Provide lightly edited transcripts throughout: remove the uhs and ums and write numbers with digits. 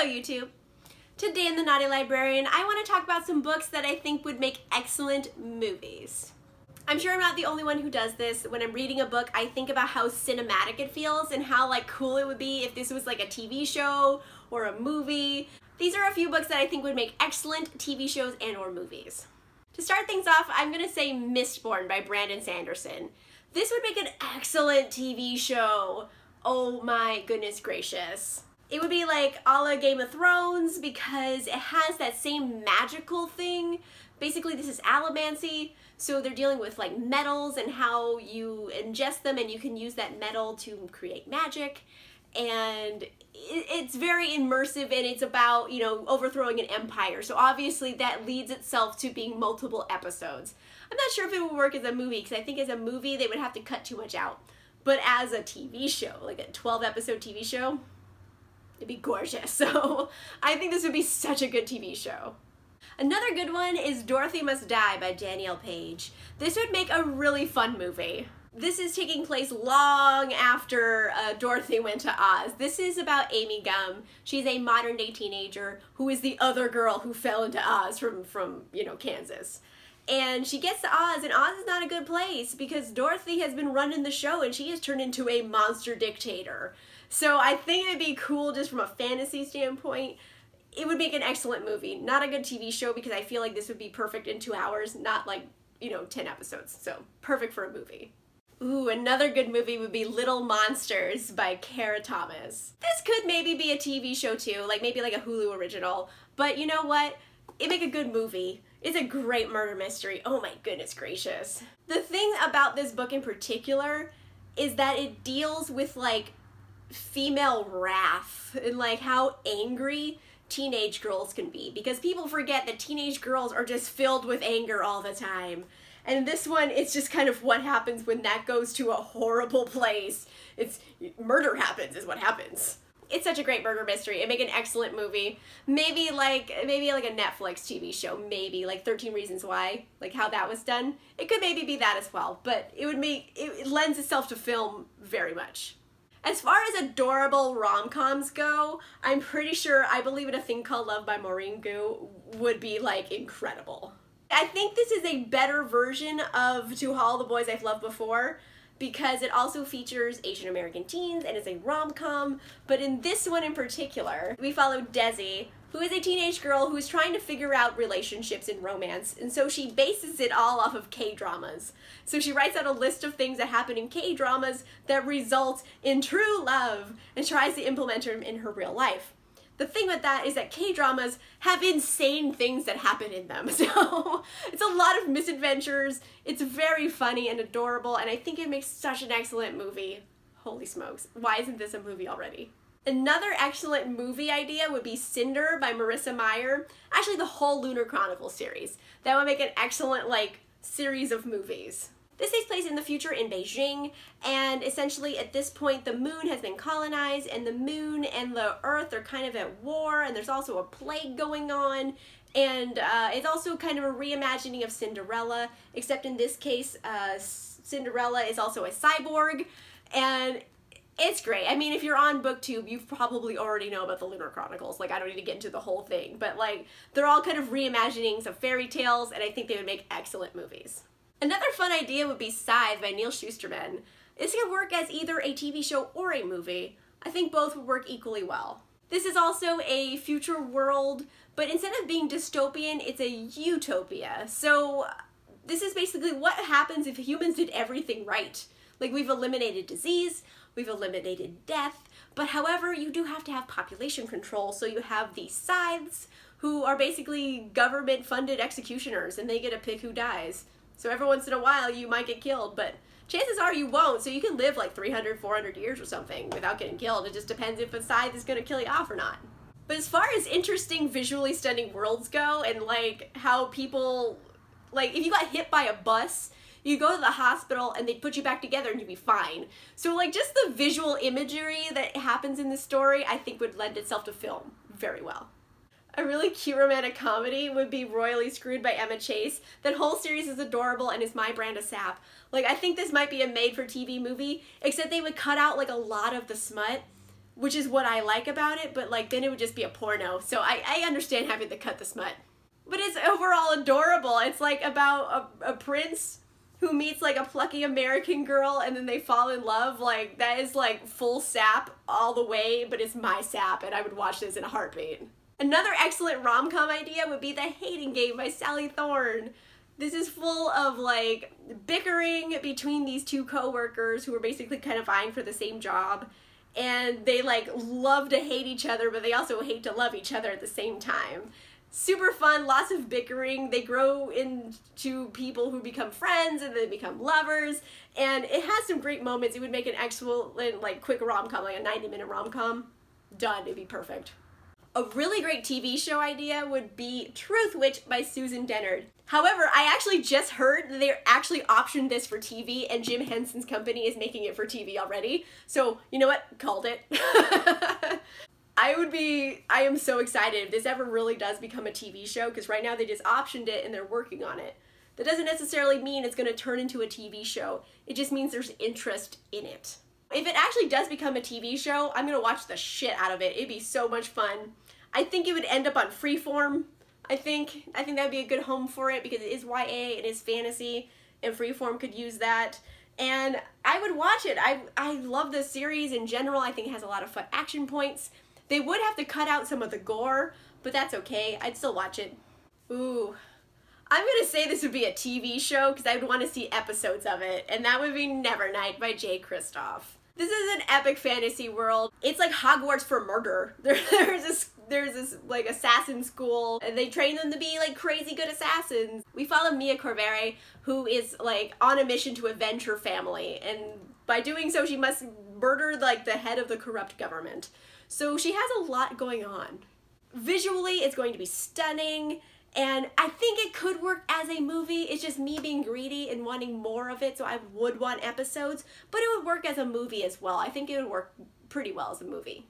Hello YouTube! Today in the Naughty Librarian, I want to talk about some books that I think would make excellent movies. I'm sure I'm not the only one who does this. When I'm reading a book, I think about how cinematic it feels and how cool it would be if this was like a TV show or a movie. These are a few books that I think would make excellent TV shows and or movies. To start things off, I'm going to say Mistborn by Brandon Sanderson. This would make an excellent TV show. Oh my goodness gracious. It would be like a la Game of Thrones because it has that same magical thing. Basically this is allomancy, so they're dealing with like metals and how you ingest them and you can use that metal to create magic. And it's very immersive and it's about, you know, overthrowing an empire. So obviously that leads itself to being multiple episodes. I'm not sure if it would work as a movie because I think as a movie they would have to cut too much out. But as a TV show, like a 12-episode TV show, it'd be gorgeous. So I think this would be such a good TV show. Another good one is Dorothy Must Die by Danielle Page. This would make a really fun movie. This is taking place long after Dorothy went to Oz. This is about Amy Gum. She's a modern day teenager who is the other girl who fell into Oz from you know, Kansas. And she gets to Oz, and Oz is not a good place because Dorothy has been running the show and she has turned into a monster dictator. So I think it'd be cool just from a fantasy standpoint. It would make an excellent movie. Not a good TV show because I feel like this would be perfect in 2 hours, not like, you know, 10 episodes. So perfect for a movie. Ooh, another good movie would be Little Monsters by Kara Thomas. This could maybe be a TV show too, like maybe like a Hulu original. But you know what? It'd make a good movie. It's a great murder mystery. Oh my goodness gracious. The thing about this book in particular is that it deals with like female wrath and like how angry teenage girls can be, because people forget that teenage girls are just filled with anger all the time. And this one, it's just kind of what happens when that goes to a horrible place. It's murder happens is what happens. It's such a great murder mystery. It'd make an excellent movie. Maybe like a Netflix TV show, maybe like 13 Reasons Why, like how that was done. It could maybe be that as well, but it lends itself to film very much. As far as adorable rom-coms go, I'm pretty sure I Believe in a Thing Called Love by Maureen Gu would be like incredible. I think this is a better version of To All the Boys I've Loved Before because it also features Asian American teens and is a rom-com, but in this one in particular, we follow Desi, who is a teenage girl who is trying to figure out relationships and romance, and so she bases it all off of K-dramas. So she writes out a list of things that happen in K-dramas that result in true love and tries to implement them in her real life. The thing with that is that K-dramas have insane things that happen in them, so it's a lot of misadventures. It's very funny and adorable, and I think it makes such an excellent movie. Holy smokes, why isn't this a movie already? Another excellent movie idea would be Cinder by Marissa Meyer. Actually, the whole Lunar Chronicles series. That would make an excellent, like, series of movies. This takes place in the future in Beijing, and essentially at this point the moon has been colonized and the moon and the earth are kind of at war, and there's also a plague going on, and it's also kind of a reimagining of Cinderella, except in this case Cinderella is also a cyborg, and it's great. I mean, if you're on BookTube, you probably already know about the Lunar Chronicles. Like, I don't need to get into the whole thing, but like they're all kind of reimaginings of fairy tales, and I think they would make excellent movies. Another fun idea would be Scythe by Neal Shusterman. This could work as either a TV show or a movie. I think both would work equally well. This is also a future world, but instead of being dystopian, it's a utopia. So this is basically what happens if humans did everything right. Like, we've eliminated disease, we've eliminated death, but however, you do have to have population control, so you have these scythes who are basically government-funded executioners, and they get to pick who dies. So every once in a while you might get killed, but chances are you won't, so you can live like 300, 400 years or something without getting killed. It just depends if a scythe is going to kill you off or not. But as far as interesting, visually stunning worlds go, and like how people, like if you got hit by a bus, you go to the hospital and they put you back together and you'd be fine. So like just the visual imagery that happens in this story I think would lend itself to film very well. A really cute romantic comedy would be Royally Screwed by Emma Chase. That whole series is adorable and is my brand of sap. Like, I think this might be a made-for-TV movie, except they would cut out like a lot of the smut. which is what I like about it, but like then it would just be a porno. So I understand having to cut the smut. But it's overall adorable. It's like about a prince who meets like a plucky American girl and then they fall in love. Like that is like full sap all the way, but it's my sap and I would watch this in a heartbeat. Another excellent rom-com idea would be The Hating Game by Sally Thorne. This is full of like bickering between these two co-workers who are basically kind of vying for the same job. And they like love to hate each other, but they also hate to love each other at the same time. Super fun, lots of bickering. They grow into people who become friends and then become lovers. And it has some great moments. It would make an excellent like quick rom-com, like a 90-minute rom-com. Done, it'd be perfect. A really great TV show idea would be Truth Witch by Susan Dennard. However, I actually just heard that they're actually optioned this for TV and Jim Henson's company is making it for TV already. So, you know what? Called it. I am so excited if this ever really does become a TV show, because right now they just optioned it and they're working on it. That doesn't necessarily mean it's going to turn into a TV show. It just means there's interest in it. If it actually does become a TV show, I'm going to watch the shit out of it. It'd be so much fun. I think it would end up on Freeform. I think that'd be a good home for it because it is YA, it is fantasy, and Freeform could use that. And I would watch it. I love this series in general. I think it has a lot of fun action points. They would have to cut out some of the gore, but that's okay. I'd still watch it. Ooh. I'm gonna say this would be a TV show because I would want to see episodes of it, and that would be Nevernight by Jay Kristoff. This is an epic fantasy world. It's like Hogwarts for murder. There's this like assassin school and they train them to be like crazy good assassins. We follow Mia Corvere, who is like on a mission to avenge her family, and by doing so she must murder like the head of the corrupt government. So she has a lot going on. Visually it's going to be stunning, and I think it could work as a movie. It's just me being greedy and wanting more of it, so I would want episodes, but it would work as a movie as well. I think it would work pretty well as a movie.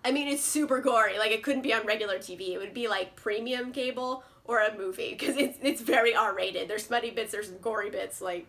I mean, it's super gory. Like, it couldn't be on regular TV. It would be like premium cable or a movie, because it's very R-rated. There's smutty bits, there's gory bits, like,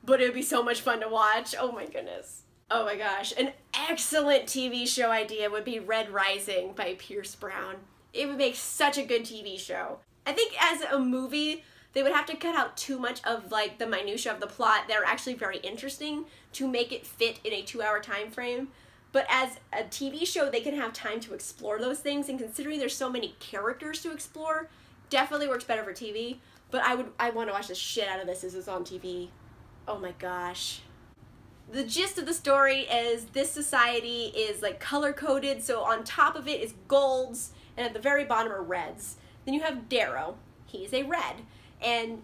but it would be so much fun to watch. Oh my goodness. Oh my gosh. An excellent TV show idea would be Red Rising by Pierce Brown. It would make such a good TV show. I think as a movie, they would have to cut out too much of like the minutia of the plot that are actually very interesting to make it fit in a 2-hour time frame. But as a TV show, they can have time to explore those things, and considering there's so many characters to explore, definitely works better for TV. But I want to watch the shit out of this as it's on TV. Oh my gosh. The gist of the story is this society is like color-coded, so on top of it is golds, and at the very bottom are reds. Then you have Darrow. He's a red, and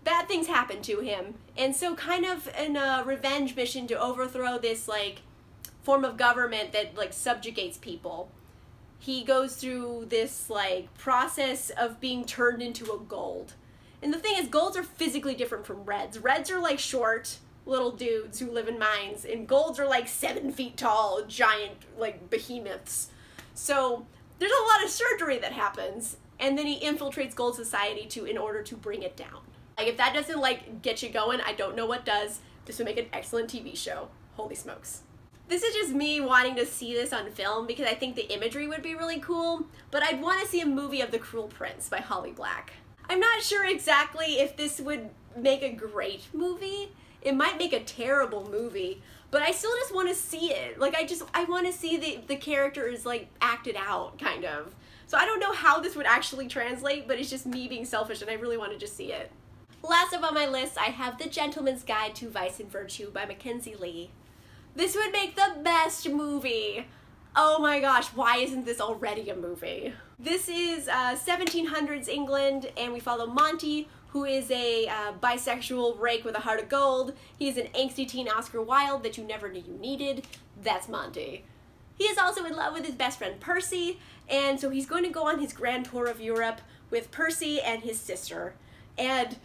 bad things happen to him. And so kind of in a revenge mission to overthrow this like form of government that like subjugates people, he goes through this like process of being turned into a gold. And the thing is, golds are physically different from reds. Reds are like short little dudes who live in mines, and golds are like 7 feet tall, giant like behemoths. So there's a lot of surgery that happens, and then he infiltrates gold society in order to bring it down. Like, if that doesn't like get you going, I don't know what does. This would make an excellent TV show. Holy smokes. This is just me wanting to see this on film because I think the imagery would be really cool, but I'd want to see a movie of The Cruel Prince by Holly Black. I'm not sure exactly if this would make a great movie. It might make a terrible movie, but I still just want to see it. Like, I want to see the characters like acted out, kind of. So I don't know how this would actually translate, but it's just me being selfish and I really want to just see it. Last up on my list, I have The Gentleman's Guide to Vice and Virtue by Mackenzie Lee. This would make the best movie. Oh my gosh, why isn't this already a movie? This is 1700s England, and we follow Monty, who is a bisexual rake with a heart of gold. He is an angsty teen Oscar Wilde that you never knew you needed. That's Monty. He is also in love with his best friend Percy, and so he's going to go on his grand tour of Europe with Percy and his sister. And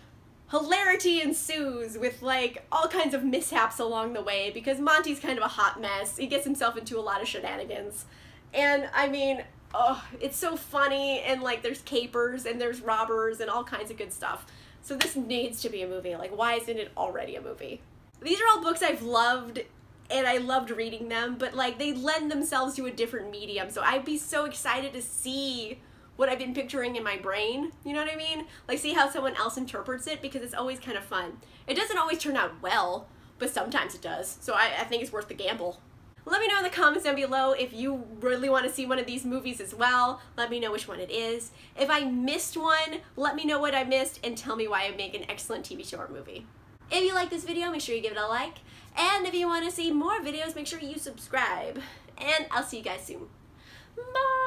hilarity ensues with like all kinds of mishaps along the way because Monty's kind of a hot mess. He gets himself into a lot of shenanigans. And I mean, oh, it's so funny, and like there's capers and there's robbers and all kinds of good stuff. So this needs to be a movie. Like, why isn't it already a movie? These are all books I've loved and I loved reading them, but like they lend themselves to a different medium, so I'd be so excited to see what I've been picturing in my brain, you know what I mean? Like see how someone else interprets it, because it's always kind of fun. It doesn't always turn out well, but sometimes it does, so I think it's worth the gamble. Let me know in the comments down below if you really want to see one of these movies as well. Let me know which one it is. If I missed one, let me know what I missed and tell me why I make an excellent TV show or movie. If you like this video, make sure you give it a like. And if you want to see more videos, make sure you subscribe. And I'll see you guys soon. Bye!